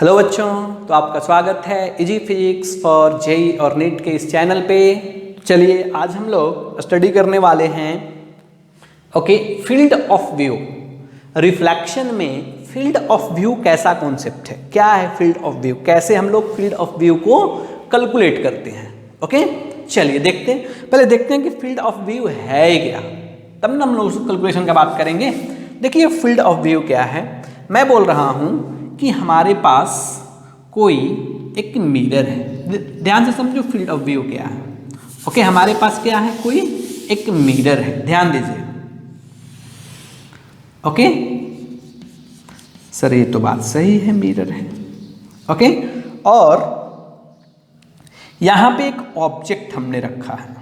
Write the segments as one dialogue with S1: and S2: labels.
S1: Hello बच्चों, तो आपका स्वागत है इजी फिजिक्स फॉर जेई और नीट के इस चैनल पे। चलिए आज हम लोग स्टडी करने वाले हैं फील्ड ऑफ व्यू। रिफ्लेक्शन में फील्ड ऑफ व्यू कैसा कॉन्सेप्ट है, क्या है फील्ड ऑफ व्यू, कैसे हम लोग फील्ड ऑफ व्यू को कैलकुलेट करते हैं। चलिए देखते हैं, पहले देखते हैं कि फील्ड ऑफ व्यू है क्या, तब ना हम लोग उस कैलकुलेशन का बात करेंगे। देखिए फील्ड ऑफ व्यू क्या है। मैं बोल रहा हूं कि हमारे पास कोई एक मिरर है। ध्यान से समझो फील्ड ऑफ व्यू क्या है। हमारे पास क्या है, कोई एक मिरर है, ध्यान दीजिए। सर ये तो बात सही है, मिरर है। और यहां पे एक ऑब्जेक्ट हमने रखा है।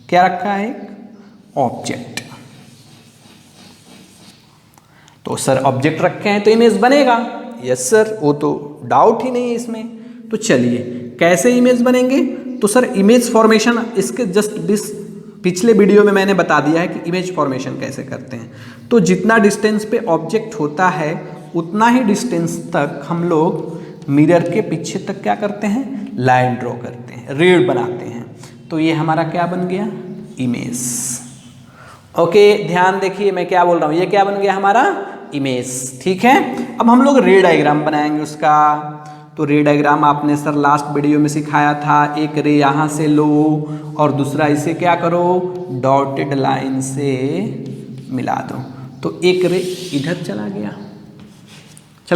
S1: क्या रखा है? एक ऑब्जेक्ट। तो सर ऑब्जेक्ट रखे हैं तो इमेज बनेगा। यस सर, वो तो डाउट ही नहीं है इसमें। तो चलिए कैसे इमेज बनेंगे। तो सर इमेज फॉर्मेशन इसके जस्ट पिछले वीडियो में मैंने बता दिया है कि इमेज फॉर्मेशन कैसे करते हैं। तो जितना डिस्टेंस पे ऑब्जेक्ट होता है उतना ही डिस्टेंस तक हम लोग मिरर के पीछे तक क्या करते हैं, लाइन ड्रॉ करते हैं, रे बनाते हैं। तो ये हमारा क्या बन गया, इमेज। ध्यान देखिए मैं क्या बोल रहा हूँ, ये क्या बन गया हमारा, इमेज। ठीक है, अब हम लोग रे डायग्राम बनाएंगे उसका। तो रे डायग्राम आपने सर लास्ट वीडियो में सिखाया था। एक रे यहाँ से लो और दूसरा इसे क्या करो, डॉटेड लाइन से मिला दो। तो एक रे इधर चला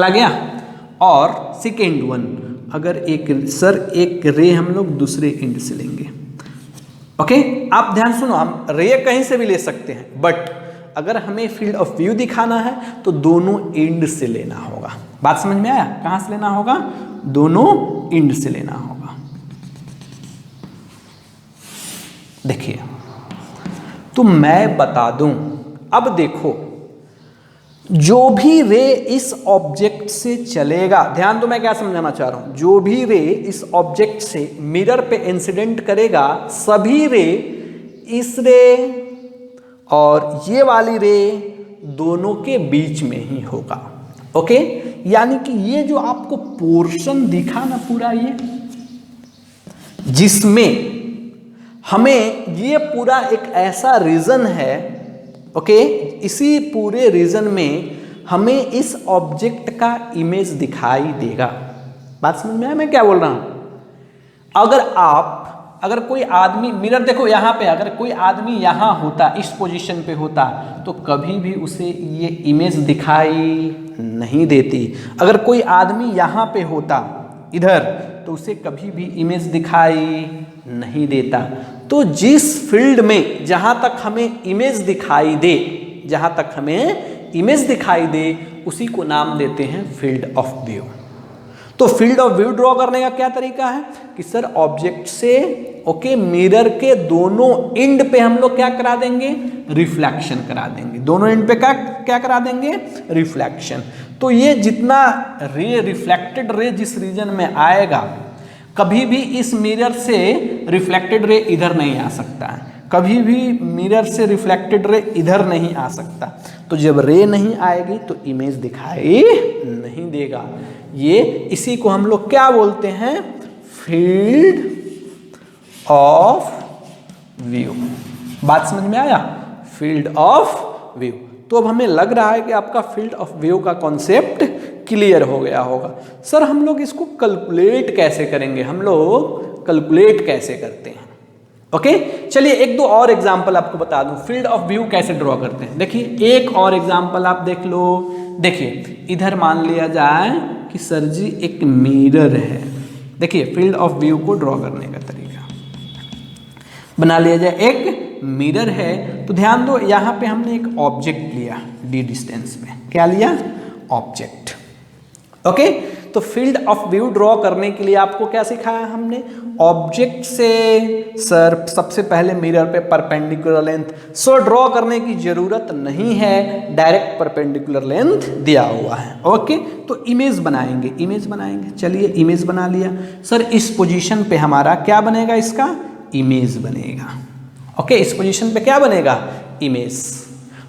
S1: गया। और सेकेंड वन, अगर एक रे हम लोग दूसरे एंड से लेंगे। आप ध्यान सुनो, हम रे कहीं से भी ले सकते हैं, बट अगर हमें फील्ड ऑफ व्यू दिखाना है तो दोनों एंड से लेना होगा। बात समझ में आया? कहां से लेना होगा, दोनों एंड से लेना होगा। देखिए तो मैं बता दूं, अब देखो जो भी रे इस ऑब्जेक्ट से चलेगा, ध्यान दो मैं क्या समझाना चाह रहा हूं। जो भी रे इस ऑब्जेक्ट से मिरर पे इंसिडेंट करेगा, सभी रे इस रे और ये वाली रे दोनों के बीच में ही होगा। यानी कि ये जो आपको पोर्शन दिखा ना पूरा, ये जिसमें हमें ये पूरा एक ऐसा रीजन है। इसी पूरे रीजन में हमें इस ऑब्जेक्ट का इमेज दिखाई देगा। बात समझ में आया मैं क्या बोल रहा हूं। अगर कोई आदमी, मिरर देखो यहाँ पे, अगर कोई आदमी यहाँ होता, इस पोजीशन पे होता, तो कभी भी उसे ये इमेज दिखाई नहीं देती। अगर कोई आदमी यहाँ पे होता इधर, तो उसे कभी भी इमेज दिखाई नहीं देता। तो जिस फील्ड में जहाँ तक हमें इमेज दिखाई दे उसी को नाम देते हैं फील्ड ऑफ व्यू। तो फील्ड ऑफ व्यू ड्रॉ करने का क्या तरीका है कि सर ऑब्जेक्ट से मिरर के दोनों एंड पे हम लोग क्या करा देंगे, रिफ्लेक्शन करा देंगे। दोनों एंड पे क्या करा देंगे, रिफ्लेक्शन। तो ये जितना रे, रिफ्लेक्टेड रे जिस रीजन में आएगा, कभी भी इस मिरर से रिफ्लेक्टेड रे इधर नहीं आ सकता है, कभी भी मिरर से रिफ्लेक्टेड रे इधर नहीं आ सकता। तो जब रे नहीं आएगी तो इमेज दिखाई नहीं देगा। ये इसी को हम लोग क्या बोलते हैं, फील्ड ऑफ व्यू। बात समझ में आया, फील्ड ऑफ व्यू। तो अब हमें लग रहा है कि आपका फील्ड ऑफ व्यू का कॉन्सेप्ट क्लियर हो गया होगा। सर हम लोग इसको कैलकुलेट कैसे करेंगे, हम लोग कैलकुलेट कैसे करते हैं। चलिए एक दो और एग्जांपल आपको बता दूं, फील्ड ऑफ व्यू कैसे ड्रॉ करते हैं। देखिए एक और एग्जांपल आप देख लो। देखिए इधर मान लिया जाए कि सर जी एक मिरर है। देखिए फील्ड ऑफ व्यू को ड्रॉ करने का तरीका बना लिया जाए, एक मिरर है। तो ध्यान दो यहाँ पे हमने एक ऑब्जेक्ट लिया, डी डिस्टेंस पे क्या लिया, ऑब्जेक्ट। तो फील्ड ऑफ व्यू ड्रॉ करने के लिए आपको क्या सिखाया हमने, ऑब्जेक्ट से सर सबसे पहले मिरर पे परपेंडिकुलर लेंथ। सो ड्रॉ करने की जरूरत नहीं है, डायरेक्ट परपेंडिकुलर लेंथ दिया हुआ है। तो इमेज बनाएंगे। चलिए इमेज बना लिया। सर इस पोजीशन पे हमारा क्या बनेगा, इसका इमेज बनेगा। इस पोजीशन पे क्या बनेगा, इमेज।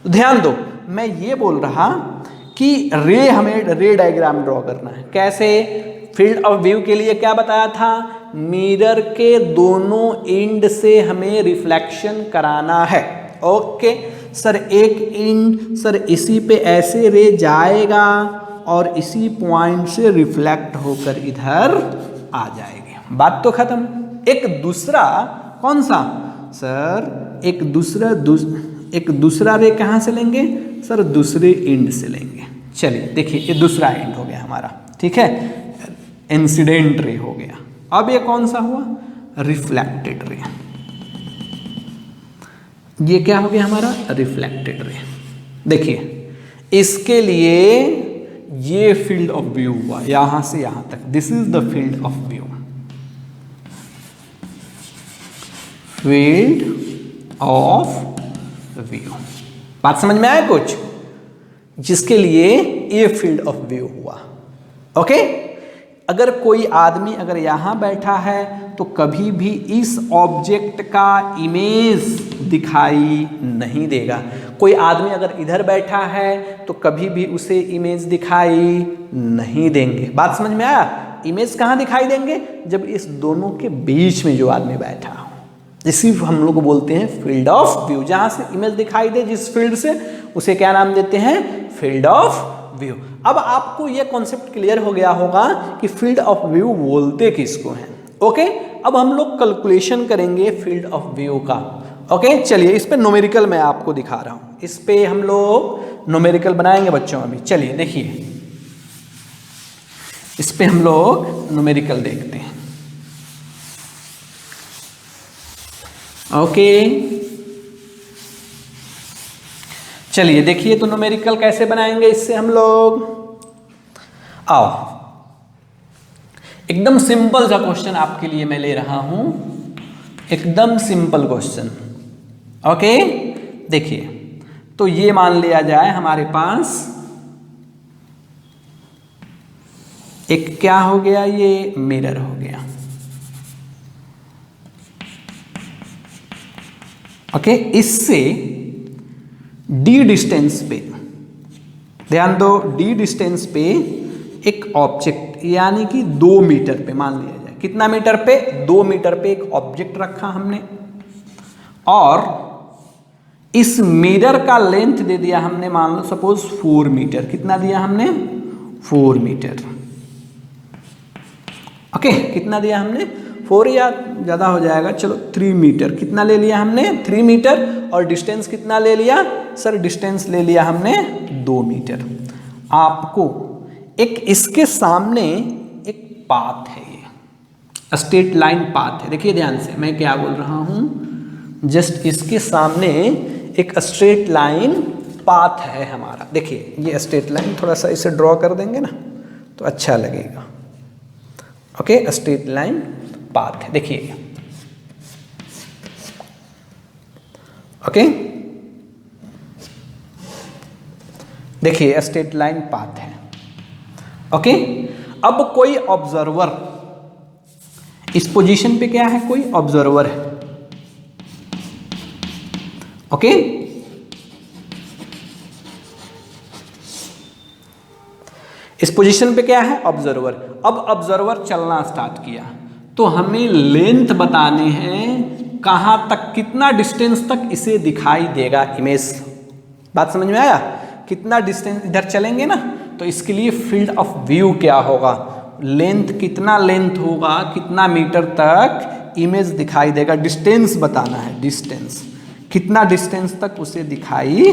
S1: तो ध्यान दो मैं ये बोल रहा कि हमें रे डायग्राम ड्रॉ करना है। कैसे, फील्ड ऑफ व्यू के लिए क्या बताया था, मिरर के दोनों एंड से हमें रिफ्लेक्शन कराना है। ओके सर, एक एंड सर इसी पे ऐसे रे जाएगा और इसी पॉइंट से रिफ्लेक्ट होकर इधर आ जाएगी, बात तो खत्म। एक दूसरा कौन सा सर, एक दूसरा रे कहाँ से लेंगे सर, दूसरे एंड से लेंगे। चलिए देखिए, ये दूसरा एंड हो गया हमारा, ठीक है, इंसिडेंट रे हो गया। अब ये कौन सा हुआ, रिफ्लेक्टेड रे। ये क्या हो गया हमारा, रिफ्लेक्टेड रे। देखिए इसके लिए ये फील्ड ऑफ व्यू हुआ, यहां से यहां तक, this is the field of view. Field of view, बात समझ में आया कुछ, जिसके लिए ये फील्ड ऑफ व्यू हुआ। ओके, अगर कोई आदमी अगर यहां बैठा है तो कभी भी इस ऑब्जेक्ट का इमेज दिखाई नहीं देगा। कोई आदमी अगर इधर बैठा है तो कभी भी उसे इमेज दिखाई नहीं देंगे। बात समझ में आया, इमेज कहाँ दिखाई देंगे, जब इस दोनों के बीच में जो आदमी बैठा हो, इसी हम लोग बोलते हैं फील्ड ऑफ व्यू। जहां से इमेज दिखाई दे जिस फील्ड से, उसे क्या नाम देते हैं, फील्ड ऑफ व्यू। अब आपको यह कॉन्सेप्ट क्लियर हो गया होगा कि फील्ड ऑफ व्यू बोलते किसको हैं। ओके, अब हम लोग कैलकुलेशन करेंगे फील्ड ऑफ व्यू का। ओके चलिए, इस पे न्यूमेरिकल मैं आपको दिखा रहा हूं, इस पे हम लोग न्यूमेरिकल बनाएंगे बच्चों। अभी चलिए देखिए, इस पे हम लोग न्यूमेरिकल देखते हैं। ओके चलिए देखिए, तो न्यूमेरिकल कैसे बनाएंगे इससे हम लोग, आओ एकदम सिंपल सा क्वेश्चन आपके लिए मैं ले रहा हूं, एकदम सिंपल क्वेश्चन। ओके देखिए, तो ये मान लिया जाए हमारे पास एक क्या हो गया, ये मिरर हो गया। ओके, इससे डी डिस्टेंस पे, ध्यान दो, डी डिस्टेंस पे एक ऑब्जेक्ट यानी कि 2 मीटर पे मान लिया जाए, कितना मीटर पे, 2 मीटर पे एक ऑब्जेक्ट रखा हमने, और इस मिरर का लेंथ दे दिया हमने, मान लो सपोज 4 मीटर। कितना दिया हमने, 4 मीटर। ओके, कितना दिया हमने, 4 या ज़्यादा हो जाएगा, चलो 3 मीटर। कितना ले लिया हमने, 3 मीटर। और डिस्टेंस कितना ले लिया सर, डिस्टेंस ले लिया हमने 2 मीटर। आपको एक इसके सामने एक पाथ है, ये स्ट्रेट लाइन पाथ है। देखिए ध्यान से मैं क्या बोल रहा हूं, जस्ट इसके सामने एक स्ट्रेट लाइन पाथ है हमारा। देखिए ये स्ट्रेट लाइन थोड़ा सा इसे ड्रॉ कर देंगे ना तो अच्छा लगेगा। ओके, स्ट्रेट लाइन पाथ है, देखिए। ओके देखिए, स्ट्रेट लाइन पाथ है। ओके, अब कोई ऑब्जर्वर इस पोजीशन पे क्या है, कोई ऑब्जर्वर है। ओके, इस पोजीशन पे क्या है, ऑब्जर्वर। अब ऑब्जर्वर चलना स्टार्ट किया तो हमें लेंथ बताने हैं, कहां तक, कितना डिस्टेंस तक इसे दिखाई देगा इमेज। बात समझ में आया, कितना डिस्टेंस इधर चलेंगे ना तो इसके लिए फील्ड ऑफ व्यू क्या होगा, लेंथ, कितना लेंथ होगा, कितना मीटर तक इमेज दिखाई देगा, डिस्टेंस बताना है, डिस्टेंस, कितना डिस्टेंस तक उसे दिखाई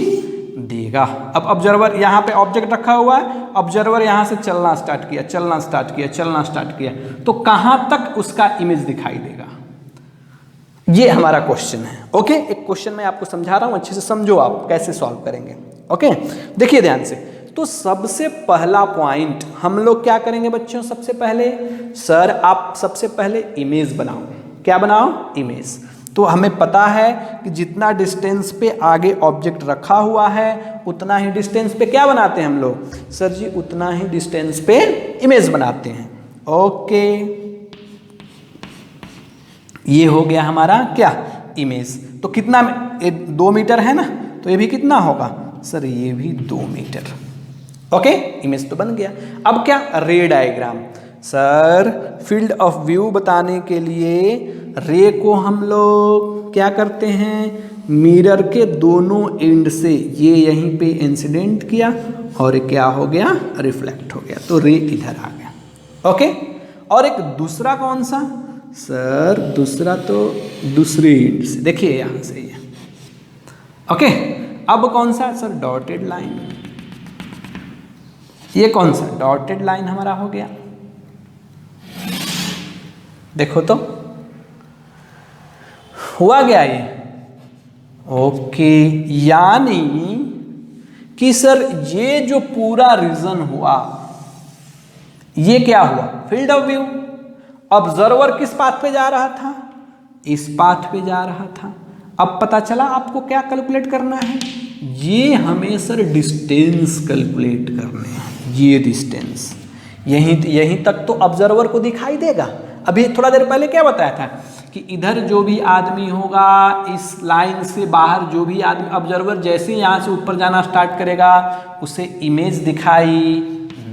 S1: देगा। अब ऑब्जर्वर यहाँ पे ऑब्जेक्ट रखा हुआ है, ऑब्जर्वर यहाँ से चलना स्टार्ट किया, चलना स्टार्ट किया, चलना स्टार्ट किया, तो कहाँ तक उसका इमेज दिखाई देगा, ये हमारा क्वेश्चन है। ओके, एक क्वेश्चन मैं आपको समझा रहा हूँ, अच्छे से समझो आप कैसे सॉल्व करेंगे। ओके देखिए ध्यान से, तो सबसे पहला पॉइंट हम लोग क्या करेंगे बच्चों, सबसे पहले सर आप सबसे पहले इमेज बनाओ। क्या बनाओ, इमेज। तो हमें पता है कि जितना डिस्टेंस पे आगे ऑब्जेक्ट रखा हुआ है उतना ही डिस्टेंस पे क्या बनाते हैं हम लोग, सर जी उतना ही डिस्टेंस पे इमेज बनाते हैं। ओके, ये हो गया हमारा क्या, इमेज। तो कितना, 2 मीटर है ना, तो ये भी कितना होगा सर, ये भी 2 मीटर। ओके, इमेज तो बन गया। अब क्या, रे diagram. Sir field of view बताने के लिए रे को हम लोग क्या करते हैं, मिरर के दोनों एंड से ये यहीं पे इंसिडेंट किया और क्या हो गया, रिफ्लेक्ट हो गया, तो रे इधर आ गया। ओके, और एक दूसरा कौन सा सर, दूसरा तो दूसरे एंड से, देखिए यहां से ये। ओके, अब कौन सा सर, डॉटेड लाइन, ये कौन सा डॉटेड लाइन हमारा हो गया, देखो तो हुआ गया ये। ओके, यानी कि सर ये जो पूरा रीजन हुआ ये क्या हुआ, फील्ड ऑफ व्यू। ऑब्जर्वर किस पाथ पे जा रहा था, इस पाथ पे जा रहा था। अब पता चला आपको क्या कैलकुलेट करना है, ये हमें सर डिस्टेंस कैलकुलेट करने हैं, ये डिस्टेंस यहीं तक तो ऑब्जर्वर को दिखाई देगा। अभी थोड़ा देर पहले क्या बताया था कि इधर जो भी आदमी होगा, इस लाइन से बाहर जो भी आदमी, ऑब्जर्वर जैसे यहाँ से ऊपर जाना स्टार्ट करेगा उसे इमेज दिखाई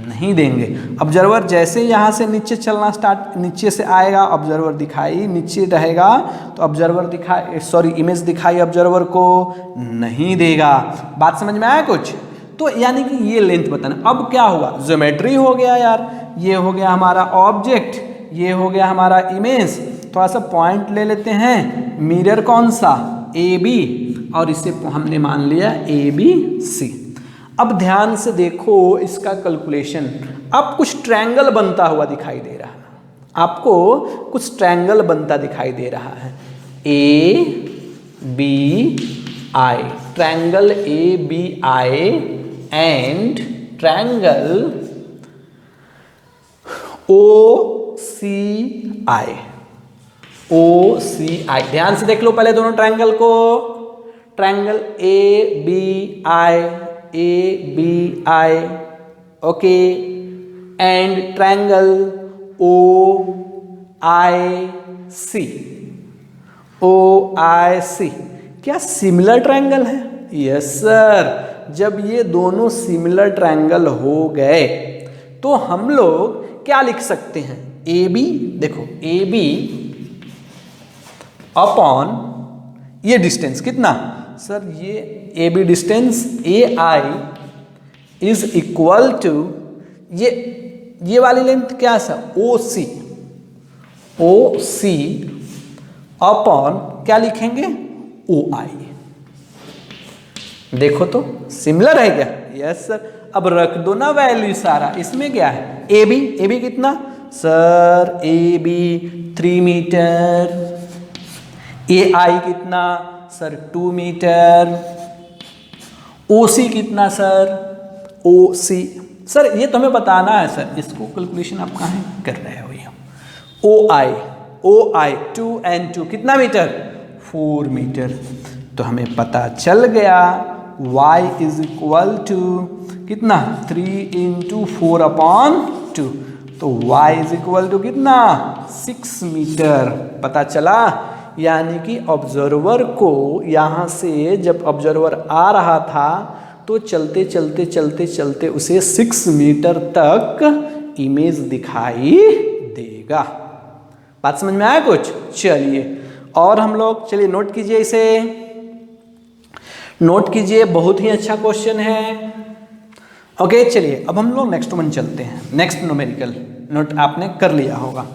S1: नहीं देंगे। ऑब्जर्वर जैसे यहाँ से नीचे चलना स्टार्ट, नीचे से आएगा ऑब्जर्वर दिखाई नीचे रहेगा, तो ऑब्जर्वर दिखाई, सॉरी इमेज दिखाई ऑब्जर्वर को नहीं देगा। बात समझ में आया कुछ? तो यानी कि ये लेंथ बताना। अब क्या हुआ, ज्योमेट्री हो गया यार, ये हो गया हमारा ऑब्जेक्ट, ये हो गया हमारा इमेज। थोड़ा सा पॉइंट ले लेते हैं, मिरर कौन सा, ए बी, और इसे हमने मान लिया ए बी सी। अब ध्यान से देखो इसका कैलकुलेशन। अब कुछ ट्रायंगल बनता हुआ दिखाई दे रहा है, आपको कुछ ट्रायंगल बनता दिखाई दे रहा है, A B I, triangle A B I and triangle O C I, O C I. ध्यान से देख लो पहले दोनों ट्रायंगल को, triangle A B I, A B I, okay, and triangle O I C, O I C. क्या similar triangle है? Yes sir. जब ये दोनों सिमिलर ट्रायंगल हो गए तो हम लोग क्या लिख सकते हैं, ए बी, देखो ए बी अपॉन ये डिस्टेंस कितना सर, ये A B distance A I is equal to ये वाली लेंथ क्या सर, ओ सी, ओ सी अपॉन क्या लिखेंगे, ओ आई। देखो तो सिमिलर है क्या? Yes sir. अब रख दो ना वैल्यू सारा, इसमें क्या है, ए बी कितना सर, ए बी 3 मीटर, ए आई कितना सर 2 मीटर, ओ सी कितना सर, ओ सी। सर ये तो हमें बताना है सर, इसको कैलकुलेशन आप कहाँ कर रहे हो, ये ओ आई 2 and 2 कितना मीटर, 4 मीटर। तो हमें पता चल गया y इज इक्वल टू कितना, 3 into 4/2, तो y इज इक्वल टू कितना, 6 मीटर। पता चला, यानी कि ऑब्जर्वर को यहाँ से जब ऑब्जर्वर आ रहा था तो चलते चलते चलते चलते उसे 6 मीटर तक इमेज दिखाई देगा। बात समझ में आया कुछ? चलिए और हम लोग, चलिए नोट कीजिए, इसे नोट कीजिए, बहुत ही अच्छा क्वेश्चन है। ओके चलिए अब हम लोग नेक्स्ट वन चलते हैं, नेक्स्ट न्यूमेरिकल नोट आपने कर लिया होगा।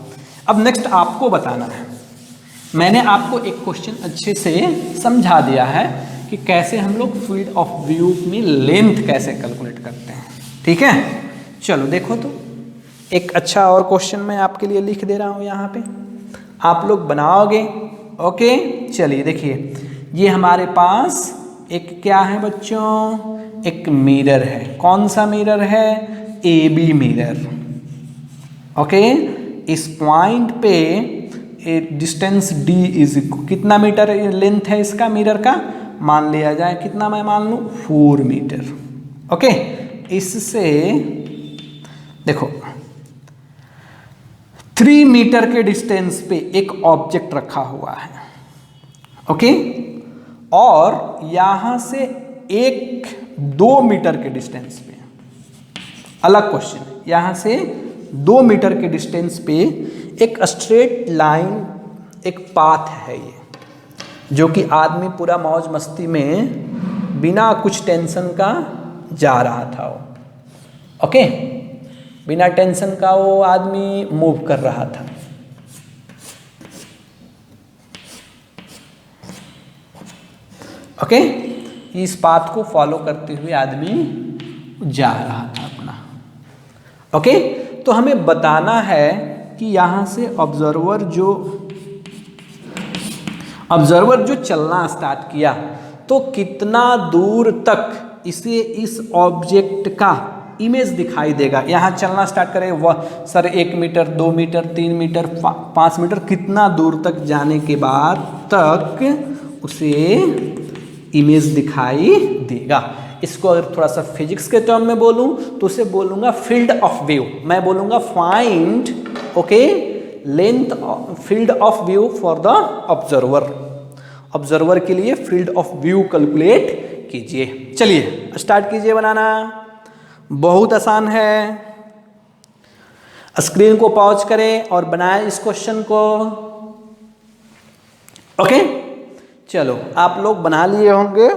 S1: अब नेक्स्ट आपको बताना है, मैंने आपको एक क्वेश्चन अच्छे से समझा दिया है कि कैसे हम लोग फील्ड ऑफ व्यू में लेंथ कैसे कैलकुलेट करते हैं, ठीक है। चलो देखो तो, एक अच्छा और क्वेश्चन मैं आपके लिए लिख दे रहा हूँ यहाँ पे, आप लोग बनाओगे। ओके चलिए देखिए, ये हमारे पास एक क्या है बच्चों, एक मिरर है। कौन सा मिरर है? A B mirror. ओके, इस पॉइंट पे डिस्टेंस डी इज कितना मीटर लेंथ है इसका, मिरर का मान लिया जाए कितना, मैं मान लूँ 4 मीटर। ओके, इससे देखो 3 मीटर के डिस्टेंस पे एक ऑब्जेक्ट रखा हुआ है। ओके, और यहां से 2 मीटर के डिस्टेंस पे, अलग क्वेश्चन, यहां से 2 मीटर के डिस्टेंस पे एक स्ट्रेट लाइन, एक पाथ है ये, जो कि आदमी पूरा मौज मस्ती में बिना कुछ टेंशन का जा रहा था वो। ओके, बिना टेंशन का वो आदमी मूव कर रहा था। ओके, इस पाथ को फॉलो करते हुए आदमी जा रहा था अपना। ओके, तो हमें बताना है कि यहाँ से ऑब्जर्वर जो चलना स्टार्ट किया तो कितना दूर तक इसे इस ऑब्जेक्ट का इमेज दिखाई देगा। यहाँ चलना स्टार्ट करे वह sir 1 meter, 2 meter, 3 meter, 5 meter, कितना दूर तक जाने के बाद तक उसे इमेज दिखाई देगा। इसको अगर थोड़ा सा फिजिक्स के टर्म में बोलूं तो उसे बोलूंगा फील्ड ऑफ व्यू। मैं बोलूंगा find length field of view for the observer. Observer के लिए फील्ड ऑफ व्यू कैलकुलेट कीजिए। चलिए स्टार्ट कीजिए बनाना, बहुत आसान है। स्क्रीन को पॉज करें और बनाएं इस क्वेश्चन को। ओके, चलो आप लोग बना लिए होंगे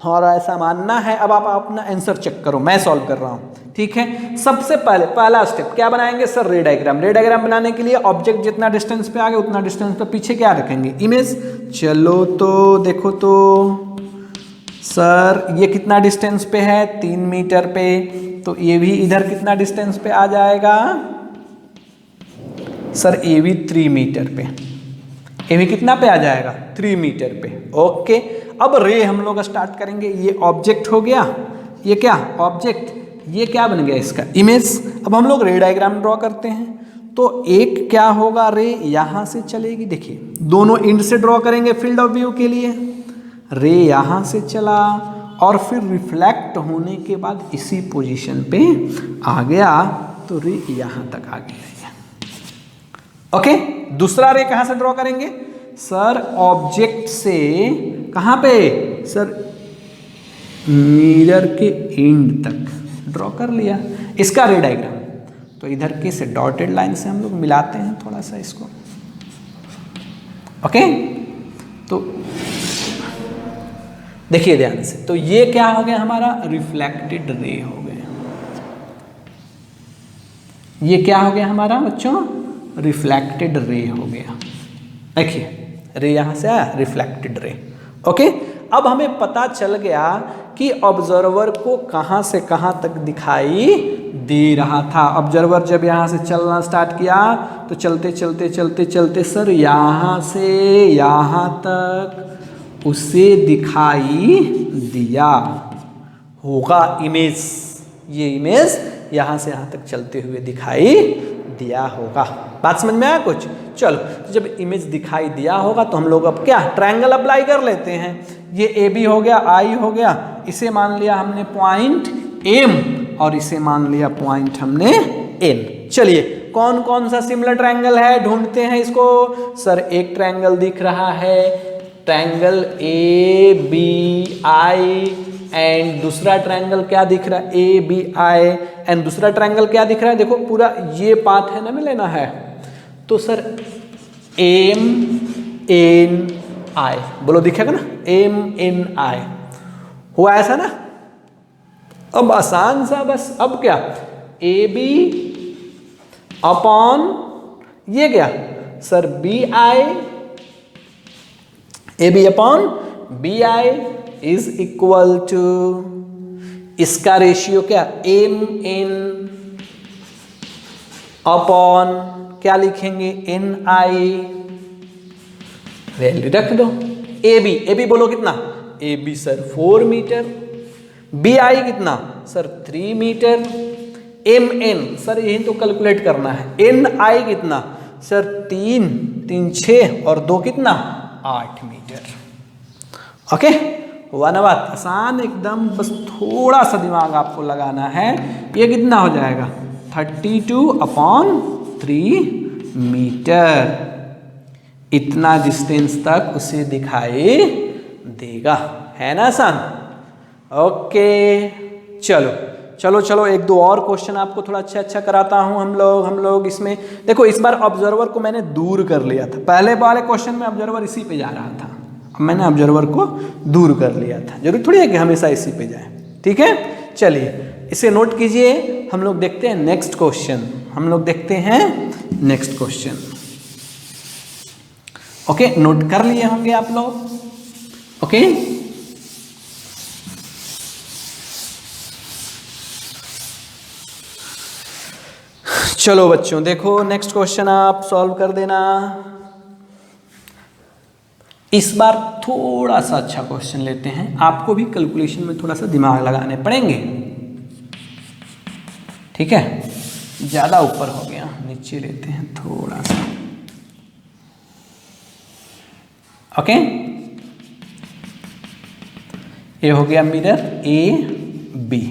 S1: और ऐसा मानना है। अब आप अपना आंसर चेक करो, मैं सॉल्व कर रहा हूं, ठीक है। सबसे पहले पहला स्टेप क्या बनाएंगे सर? रे डायग्राम। रे डायग्राम बनाने के लिए ऑब्जेक्ट जितना डिस्टेंस पे आगे उतना डिस्टेंस पे पीछे क्या रखेंगे? इमेज। चलो तो देखो तो सर ये कितना डिस्टेंस पे है? 3 मीटर पे, तो ये भी इधर कितना डिस्टेंस पे आ जाएगा सर? ये भी 3 मीटर पे। ये भी कितना पे आ जाएगा? 3 मीटर पे। ओके, अब रे हम लोग स्टार्ट करेंगे। ये ऑब्जेक्ट हो गया, ये क्या ऑब्जेक्ट, ये क्या बन गया इसका? इमेज। अब हम लोग रे डायग्राम ड्रॉ करते हैं। तो एक क्या होगा, रे यहां से चलेगी, देखिए दोनों एंड से ड्रॉ करेंगे फील्ड ऑफ व्यू के लिए। रे यहां से चला और फिर रिफ्लेक्ट होने के बाद इसी पोजीशन पे आ गया, तो रे यहां तक आ गया। ओके, दूसरा रे कहां से ड्रॉ करेंगे सर? ऑब्जेक्ट से कहां पे सर? मिरर के एंड तक ड्रॉ कर लिया इसका रे डायग्राम। तो इधर के से डॉटेड लाइन से हम लोग मिलाते हैं थोड़ा सा इसको। ओके, तो देखिए ध्यान से, तो ये क्या हो गया हमारा? रिफ्लेक्टेड रे हो गया। ये क्या हो गया हमारा बच्चों? रिफ्लेक्टेड रे हो गया। देखिए रे यहां से आया, रिफ्लेक्टेड रे। ओके, अब हमें पता चल गया कि ऑब्जर्वर को कहां से कहां तक दिखाई दे रहा था। ऑब्जर्वर जब यहां से चलना स्टार्ट किया तो चलते चलते चलते चलते सर यहां से यहां तक उसे दिखाई दिया होगा इमेज। ये इमेज यहां से यहां तक चलते हुए दिखाई दिया होगा। बात समझ में आया कुछ? चलो, तो जब इमेज दिखाई दिया होगा तो हम लोग अब क्या ट्रायंगल अप्लाई कर लेते हैं। ये ए बी हो गया, आई हो गया, इसे मान लिया हमने पॉइंट एम और इसे मान लिया पॉइंट हमने एन। चलिए कौन कौन सा सिमिलर ट्रायंगल है ढूंढते हैं इसको। सर एक ट्रायंगल दिख रहा है, triangle A B I, and दूसरा ट्रायंगल क्या दिख रहा है? ए बी आई, एंड दूसरा ट्रायंगल क्या दिख रहा है? देखो पूरा ये पाथ है ना, में लेना है। तो सर एम एन आई, बोलो दिखेगा ना? एम एन आई हुआ ऐसा ना। अब आसान सा, बस अब क्या? ए बी अपॉन ये क्या sir? B I, A B upon B I is equal to, इसका रेशियो क्या? एम एन अपॉन क्या लिखेंगे? एन आई, वैल्यू रख दो। ए बी बोलो कितना? A B sir 4 metre, B I कितना sir? 3 metre, M N sir यही तो कैलकुलेट करना है। एन आई कितना सर? 3 3 6 और 2 कितना? 8 मीटर। ओके, हुआ ना बात? आसान एकदम, बस थोड़ा सा दिमाग आपको लगाना है। ये कितना हो जाएगा? 32/3 मीटर। इतना डिस्टेंस तक उसे दिखाई देगा, है ना आसान? ओके, चलो चलो चलो एक दो और क्वेश्चन आपको थोड़ा अच्छा कराता हूँ। हम लोग इसमें देखो, इस बार ऑब्जर्वर को मैंने दूर कर लिया था। पहले वाले क्वेश्चन में ऑब्जर्वर इसी पे जा रहा था, अब मैंने ऑब्जर्वर को दूर कर लिया था। जरूरी थोड़ी है कि हमेशा इसी पे जाए, ठीक है। चलिए इसे नोट कीजिए। हम लोग देखते हैं नेक्स्ट क्वेश्चन। ओके, नोट कर लिए होंगे आप लोग। ओके, चलो बच्चों देखो, नेक्स्ट क्वेश्चन आप सॉल्व कर देना। इस बार थोड़ा सा अच्छा क्वेश्चन लेते हैं। आपको भी कैलकुलेशन में थोड़ा सा दिमाग लगाने पड़ेंगे, ठीक है। ज्यादा ऊपर हो गया, नीचे लेते हैं थोड़ा सा। ओके, ये हो गया मिरर ए बी।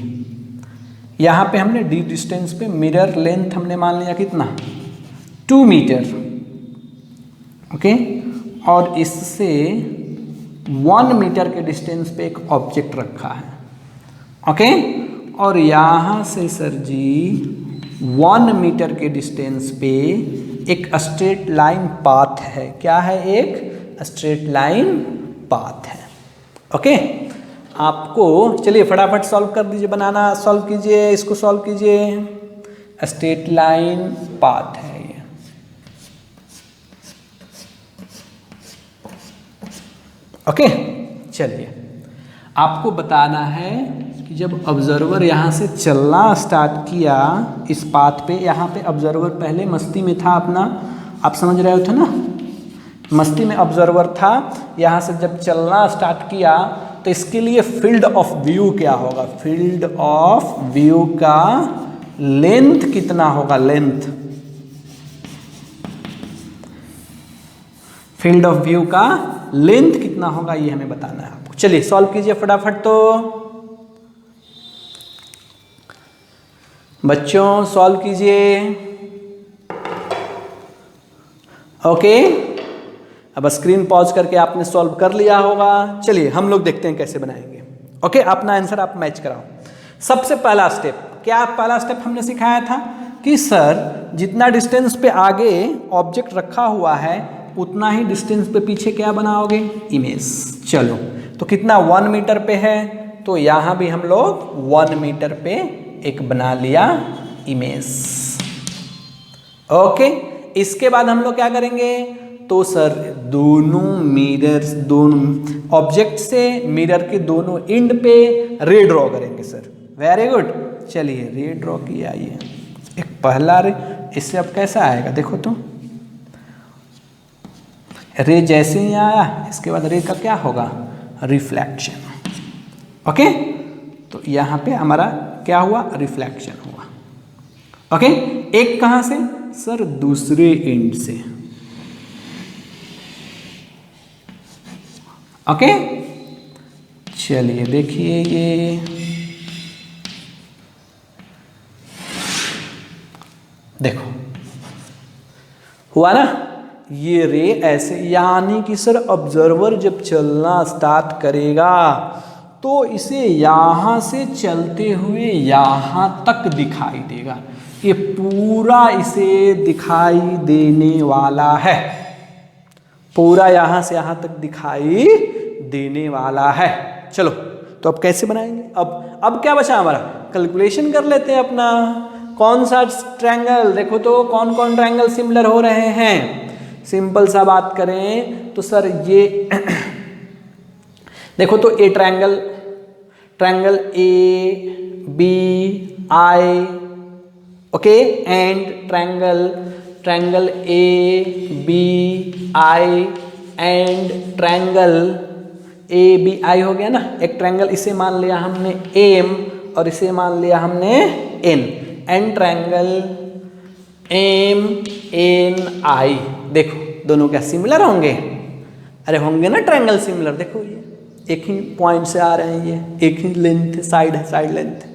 S1: यहां पे हमने डी डिस्टेंस पे मिरर लेंथ हमने मान लिया कितना, 2 मीटर। ओके, और इससे 1 मीटर के डिस्टेंस पे एक ऑब्जेक्ट रखा है। ओके, और यहां से सर जी 1 मीटर के डिस्टेंस पे एक स्ट्रेट लाइन पाथ है। क्या है? एक स्ट्रेट लाइन पाथ है। ओके, आपको चलिए फटाफट सॉल्व कर दीजिए, बनाना सॉल्व कीजिए, इसको सॉल्व कीजिए। स्ट्रेट लाइन पाथ है ये। ओके, चलिए आपको बताना है कि जब ऑब्जर्वर यहाँ से चलना स्टार्ट किया इस पाथ पे, यहाँ पे ऑब्जर्वर पहले मस्ती में था अपना, आप समझ रहे हो थे ना, मस्ती में ऑब्जर्वर था। यहाँ से जब चलना स्टार्ट किया तो इसके लिए फील्ड ऑफ व्यू क्या होगा? फील्ड ऑफ व्यू का लेंथ कितना होगा? फील्ड ऑफ व्यू का लेंथ कितना होगा ये हमें बताना है आपको। चलिए सॉल्व कीजिए फटाफट। तो बच्चों सॉल्व कीजिए। ओके, अब स्क्रीन पॉज करके आपने सॉल्व कर लिया होगा। चलिए हम लोग देखते हैं कैसे बनाएंगे। ओके, अपना आंसर आप मैच कराओ। सबसे पहला स्टेप क्या? पहला स्टेप हमने सिखाया था कि सर जितना डिस्टेंस पे आगे ऑब्जेक्ट रखा हुआ है उतना ही डिस्टेंस पे पीछे क्या बनाओगे? इमेज। चलो तो कितना 1 मीटर पे है, तो यहां भी हम लोग 1 मीटर पे एक बना लिया इमेज। ओके, इसके बाद हम लोग क्या करेंगे? तो सर दोनों मिरर्स, दोनों ऑब्जेक्ट से मिरर के दोनों एंड पे रे ड्रॉ करेंगे सर। वेरी गुड, चलिए रे ड्रॉ किया ये एक पहला रे। इससे अब कैसा आएगा देखो तो, रे जैसे ही आया इसके बाद रे का क्या होगा? रिफ्लेक्शन। ओके, तो यहाँ पे हमारा क्या हुआ? रिफ्लेक्शन हुआ। ओके, एक कहाँ से? सर दूसरे एंड से। ओके, चलिए देखिए ये देखो हुआ ना, ये रे ऐसे, यानी कि सर ऑब्जर्वर जब चलना स्टार्ट करेगा तो इसे यहां से चलते हुए यहां तक दिखाई देगा। ये पूरा इसे दिखाई देने वाला है, पूरा यहां से यहां तक दिखाई देने वाला है। चलो तो अब कैसे बनाएंगे? अब क्या बचा हमारा? कैलकुलेशन कर लेते हैं अपना। कौन सा ट्रायंगल, देखो तो कौन कौन ट्रायंगल सिमिलर हो रहे हैं। सिंपल सा बात करें तो सर ये देखो तो A triangle A B I, okay, and triangle A B I and triangle A B I हो गया ना। एक ट्रायंगल इसे मान लिया हमने एम और इसे मान लिया हमने N, and triangle M N I. देखो दोनों क्या सिमिलर होंगे? अरे होंगे ना ट्रायंगल सिमिलर। देखो ये एक ही पॉइंट से आ रहे हैं, ये एक ही लेंथ साइड है, साइड लेंथ।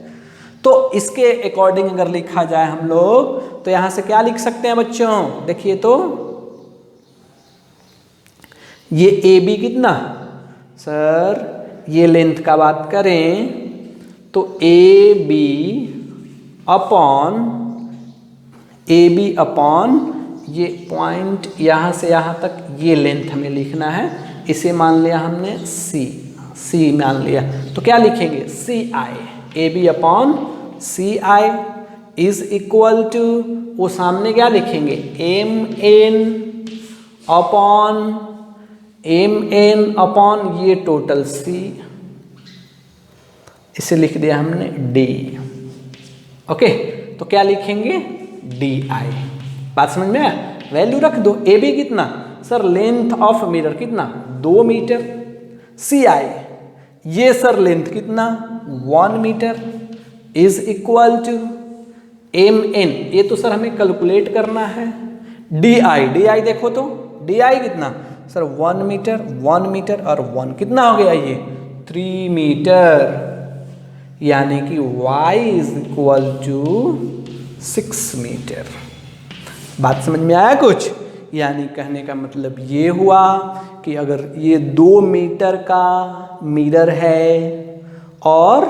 S1: तो इसके अकॉर्डिंग अगर लिखा जाए हम लोग तो यहां से क्या लिख सकते हैं बच्चों? देखिए तो ये ए बी कितना, सर ये लेंथ का बात करें तो ए बी अपॉन ये पॉइंट यहाँ से यहाँ तक ये लेंथ हमें लिखना है। इसे मान लिया हमने सी मान लिया, तो क्या लिखेंगे C I, A B upon C I is equal to, वो सामने क्या लिखेंगे एम एन अपॉन ये टोटल सी, इसे लिख दिया हमने डी। ओके, तो क्या लिखेंगे डी आई। बात समझ में आया? वैल्यू रख दो। ए बी कितना सर, लेंथ ऑफ मिरर कितना 2 मीटर, सी आई ये सर लेंथ कितना 1 meter is equal to M N, ये तो सर हमें कैलकुलेट करना है। डी आई देखो तो डी आई कितना सर 1 मीटर और 1 कितना हो गया ये 3 मीटर, यानी कि y is equal to 6 meter. बात समझ में आया कुछ? यानी कहने का मतलब ये हुआ कि अगर ये 2 मीटर का मिरर है और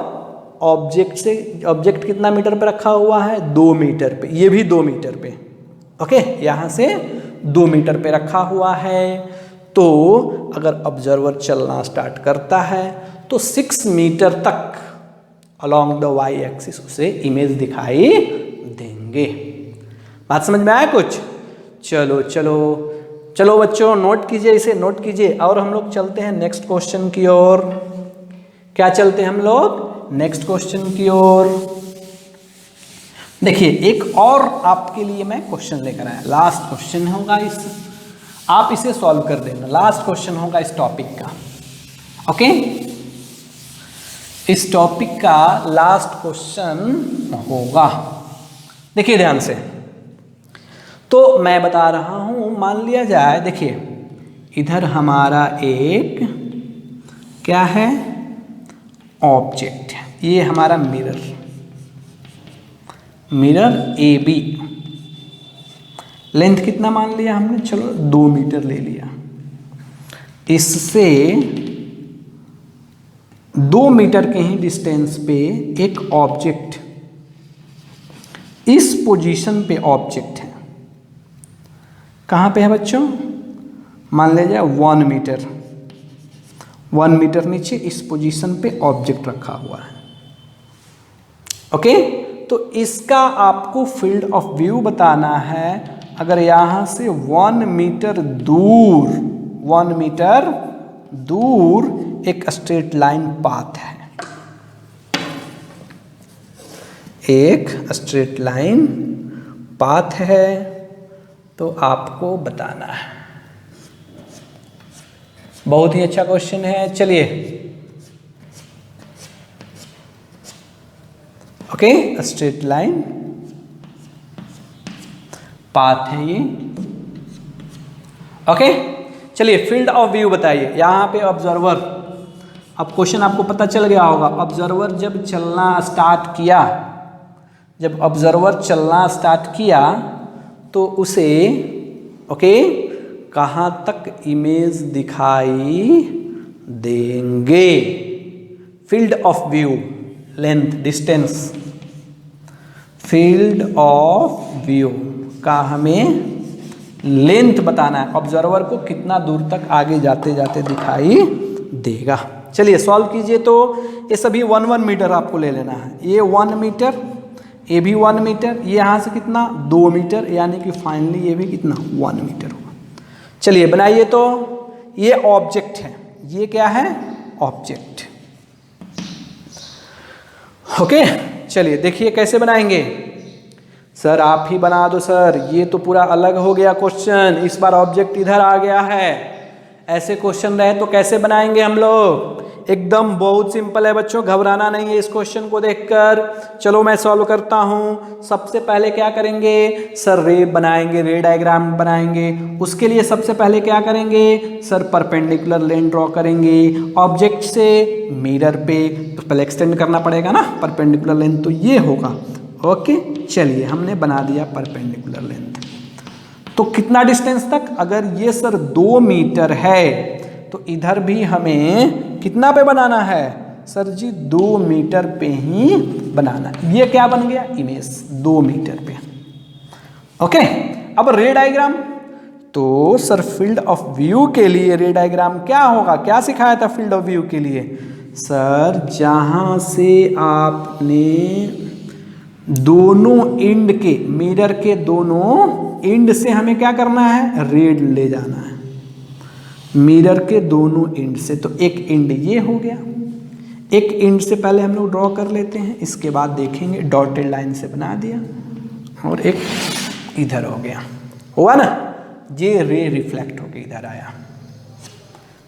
S1: ऑब्जेक्ट कितना मीटर पे रखा हुआ है 2 मीटर पे, ये भी 2 मीटर पे, ओके यहाँ से 2 मीटर पे रखा हुआ है, तो अगर ऑब्जर्वर चलना स्टार्ट करता है तो 6 मीटर तक अलोंग द वाई एक्सिस उसे इमेज दिखाई देंगे। बात समझ में आया कुछ? चलो बच्चों नोट कीजिए, इसे नोट कीजिए और हम लोग चलते हैं नेक्स्ट क्वेश्चन की ओर। क्या चलते हैं हम लोग नेक्स्ट क्वेश्चन की ओर। देखिए एक और आपके लिए मैं क्वेश्चन लेकर आया, लास्ट क्वेश्चन होगा आप इसे सॉल्व कर देना, लास्ट क्वेश्चन होगा इस टॉपिक का। ओके, इस टॉपिक का लास्ट क्वेश्चन होगा। देखिए ध्यान से, तो मैं बता रहा हूं, मान लिया जाए, देखिए इधर हमारा एक क्या है ऑब्जेक्ट है, ये हमारा मिरर ए बी, लेंथ कितना मान लिया हमने, चलो 2 मीटर ले लिया। इससे 2 मीटर के ही डिस्टेंस पे एक ऑब्जेक्ट, इस पोजीशन पे ऑब्जेक्ट है, कहाँ पे है बच्चों, मान ले जाए 1 मीटर नीचे इस पोजीशन पे ऑब्जेक्ट रखा हुआ है। ओके, तो इसका आपको फील्ड ऑफ व्यू बताना है। अगर यहाँ से 1 मीटर दूर एक स्ट्रेट लाइन पाथ है, एक स्ट्रेट लाइन पाथ है, तो आपको बताना है। बहुत ही अच्छा क्वेश्चन है। चलिए ओके, स्ट्रेट लाइन पाथ है ये। ओके, चलिए फील्ड ऑफ व्यू बताइए। यहाँ पे ऑब्जर्वर, अब क्वेश्चन आपको पता चल गया होगा, ऑब्जर्वर जब चलना स्टार्ट किया तो उसे ओके कहाँ तक इमेज दिखाई देंगे, field of view, length, distance, field of view का हमें लेंथ बताना है, ऑब्जर्वर को कितना दूर तक आगे जाते जाते दिखाई देगा। चलिए सॉल्व कीजिए। तो ये सभी 1 मीटर आपको ले लेना है, ये 1 मीटर, ये भी 1 मीटर, ये यहाँ से कितना 2 मीटर, यानी कि फाइनली ये भी कितना 1 मीटर होगा। चलिए बनाइए। तो ये ऑब्जेक्ट है, ये क्या है ऑब्जेक्ट। ओके, चलिए देखिए कैसे बनाएंगे। सर आप ही बना दो सर, ये तो पूरा अलग हो गया क्वेश्चन, इस बार ऑब्जेक्ट इधर आ गया है। ऐसे क्वेश्चन रहे तो कैसे बनाएंगे हम लोग, एकदम बहुत सिंपल है बच्चों, घबराना नहीं है इस क्वेश्चन को देखकर। चलो मैं सॉल्व करता हूँ। सबसे पहले क्या करेंगे सर, रे बनाएंगे, रे डायग्राम बनाएंगे। उसके लिए सबसे पहले क्या करेंगे सर, परपेंडिकुलर लाइन ड्रॉ करेंगे ऑब्जेक्ट से मिरर पे, तो पहले एक्सटेंड करना पड़ेगा ना परपेंडिकुलर लाइन, तो ये होगा। ओके, चलिए हमने बना दिया परपेंडिकुलर लेंथ। तो कितना डिस्टेंस तक, अगर ये सर 2 मीटर है तो इधर भी हमें कितना पे बनाना है सर जी 2 मीटर पे ही बनाना है। ये क्या बन गया, इमेज 2 मीटर पे। ओके, अब रे डायग्राम, तो सर फील्ड ऑफ व्यू के लिए रे डायग्राम क्या होगा, क्या सिखाया था फील्ड ऑफ व्यू के लिए? सर जहां से आपने दोनों एंड के, मिरर के दोनों एंड से हमें क्या करना है, रे ले जाना है मिरर के दोनों एंड से। तो एक एंड ये हो गया, एक एंड से पहले हम लोग ड्रॉ कर लेते हैं, इसके बाद देखेंगे डॉटेड लाइन से बना दिया, और एक इधर हो गया, हुआ ना, ये रे रिफ्लेक्ट होके इधर आया।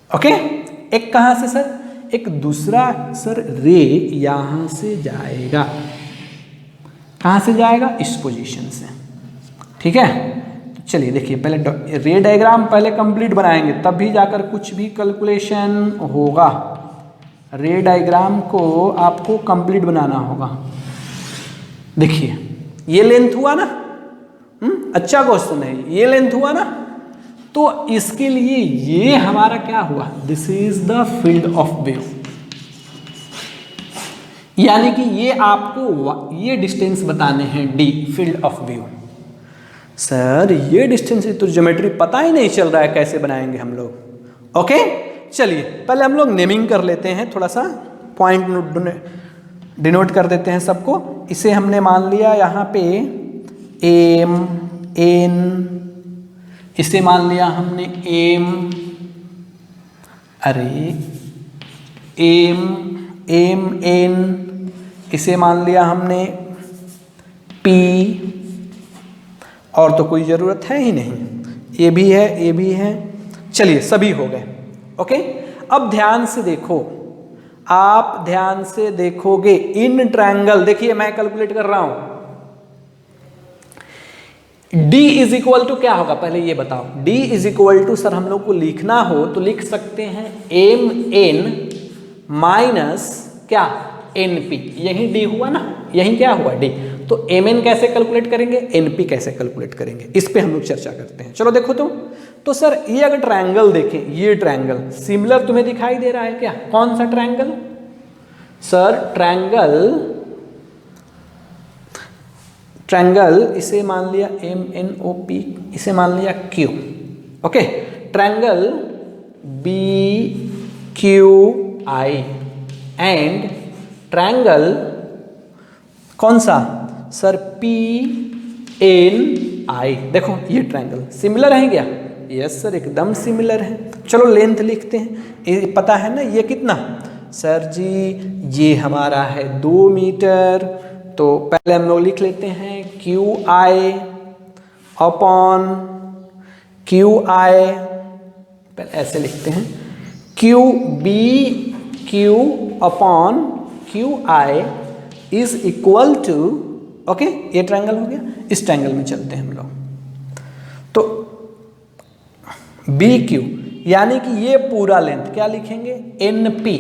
S1: ओके, एक कहां से सर, एक दूसरा सर रे यहां से जाएगा, कहां से जाएगा, इस पोजीशन से। ठीक है, तो चलिए देखिए, पहले रे डायग्राम पहले कंप्लीट बनाएंगे, तब भी जाकर कुछ भी कैलकुलेशन होगा। रे डायग्राम को आपको कंप्लीट बनाना होगा। देखिए ये लेंथ हुआ ना, अच्छा क्वेश्चन है, ये लेंथ हुआ ना, तो इसके लिए ये हमारा क्या हुआ, this is the field of view, यानी कि ये आपको ये डिस्टेंस बताने हैं, D field of view. Sir ये डिस्टेंस तो ज्योमेट्री पता ही नहीं चल रहा है, कैसे बनाएंगे हम लोग। ओके, चलिए पहले हम लोग नेमिंग कर लेते हैं, थोड़ा सा पॉइंट डिनोट कर देते हैं सबको। इसे हमने मान लिया यहाँ पे एम एन, इसे मान लिया हमने एम, अरे एम एम एन, इसे मान लिया हमने पी, और तो कोई ज़रूरत है ही नहीं, ये भी है, ये भी है, चलिए सभी हो गए। ओके, अब ध्यान से देखो, आप ध्यान से देखोगे इन ट्रायंगल, देखिए मैं कैलकुलेट कर रहा हूं, D इज इक्वल टू क्या होगा, पहले ये बताओ। D is equal to sir हम लोग को लिखना हो तो लिख सकते हैं एम एन माइनस क्या, एन पी, यही D हुआ ना, यही क्या हुआ, D। तो एम एन कैसे कैलकुलेट करेंगे, एन पी कैसे कैलकुलेट करेंगे, इस पे हम लोग चर्चा करते हैं। चलो देखो तो सर ये अगर ट्रायंगल देखें, ये ट्रायंगल सिमिलर तुम्हें दिखाई दे रहा है क्या, कौन सा ट्रायंगल, सर ट्रायंगल इसे मान लिया एम एन ओ पी, इसे मान लिया Q. Okay, triangle B Q I and triangle कौन सा, सर पी एन आई। देखो ये ट्रायंगल सिमिलर है क्या, यस सर एकदम सिमिलर है। चलो लेंथ लिखते हैं, ये पता है ना ये कितना, सर जी ये हमारा है 2 मीटर, तो पहले हम लोग लिख लेते हैं Q I upon Q I, पहले ऐसे लिखते हैं Q B Q upon Q I is equal to, okay ये ट्रायंगल हो गया, इस ट्रायंगल में चलते हैं हम लोग, तो बी क्यू यानी कि ये पूरा लेंथ क्या लिखेंगे, एन पी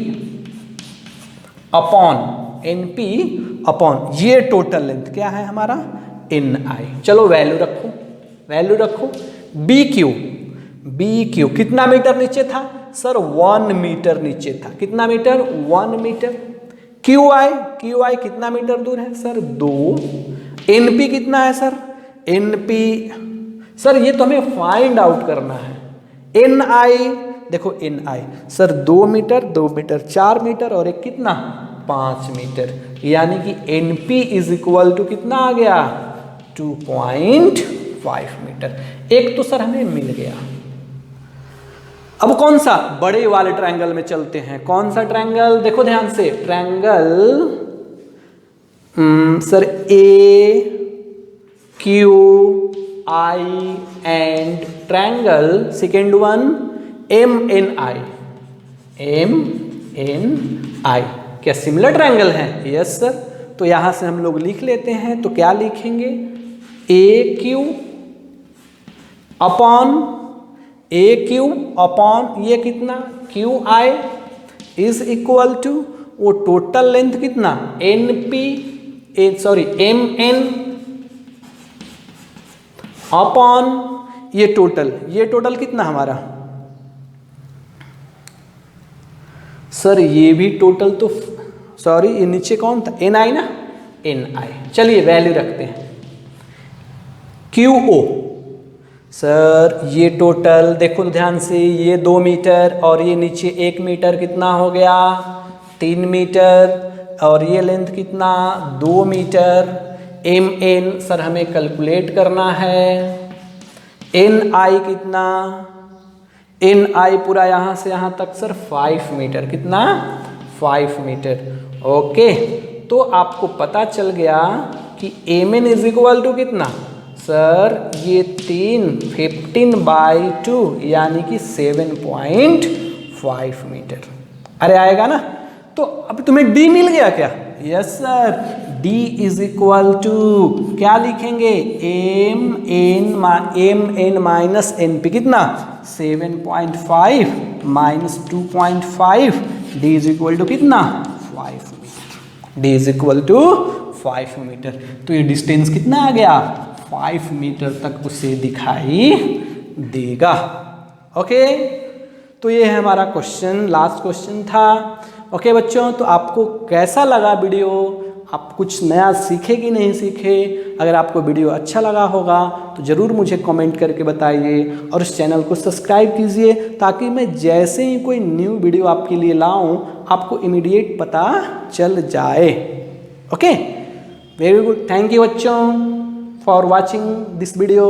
S1: अपॉन ये टोटल लेंथ क्या है हमारा, एन आई। चलो वैल्यू रखो, बी क्यू कितना मीटर नीचे था, सर 1 मीटर नीचे था, कितना मीटर, 1 मीटर। क्यू आई कितना मीटर दूर है, सर 2। एन पी कितना है सर, एन पी सर ये तो हमें फाइंड आउट करना है। एन आई देखो, N I sir 2 meter 4 meter और एक कितना 5 मीटर, यानी कि N P is equal to कितना आ गया 2.5 मीटर। एक तो सर हमें मिल गया। अब कौन सा, बड़े वाले ट्रायंगल में चलते हैं। कौन सा ट्रायंगल, देखो ध्यान से, triangle sir A Q I and triangle second one M N I, क्या सिमिलर ट्रायंगल है, यस सर। तो यहां से हम लोग लिख लेते हैं, तो क्या लिखेंगे, ए क्यू अपॉन ये कितना Q I is equal to वो टोटल लेंथ कितना एम एन अपॉन ये टोटल कितना हमारा, सर ये भी टोटल तो सॉरी ये नीचे कौन था, एन आई ना, एन आई। चलिए वैल्यू रखते हैं। क्यू ओ, सर ये टोटल देखो तो ध्यान से, ये 2 मीटर और ये नीचे 1 मीटर, कितना हो गया 3 मीटर, और ये लेंथ कितना 2 मीटर। एम एन सर हमें कैलकुलेट करना है। एन आई कितना, एन आई पूरा यहाँ से यहाँ तक सर 5 मीटर, कितना 5 मीटर। ओके, तो आपको पता चल गया कि M N is equal to कितना सर, ये 15/2 यानी कि 7.5 मीटर। अरे आएगा ना। तो अब तुम्हें डी मिल गया क्या? Yes sir, D is equal to क्या लिखेंगे, M N minus N P, कितना 7.5 minus 2.5, D is equal to कितना 5 meter. D is equal to 5 meter. तो ये डिस्टेंस कितना आ गया 5 मीटर तक उसे दिखाई देगा। ओके, तो ये है हमारा क्वेश्चन, लास्ट क्वेश्चन था। ओके बच्चों, तो आपको कैसा लगा वीडियो, आप कुछ नया सीखे कि नहीं सीखे? अगर आपको वीडियो अच्छा लगा होगा तो ज़रूर मुझे कमेंट करके बताइए और इस चैनल को सब्सक्राइब कीजिए, ताकि मैं जैसे ही कोई न्यू वीडियो आपके लिए लाऊं आपको इमीडिएट पता चल जाए। Okay, very good, thank you बच्चों for watching this video.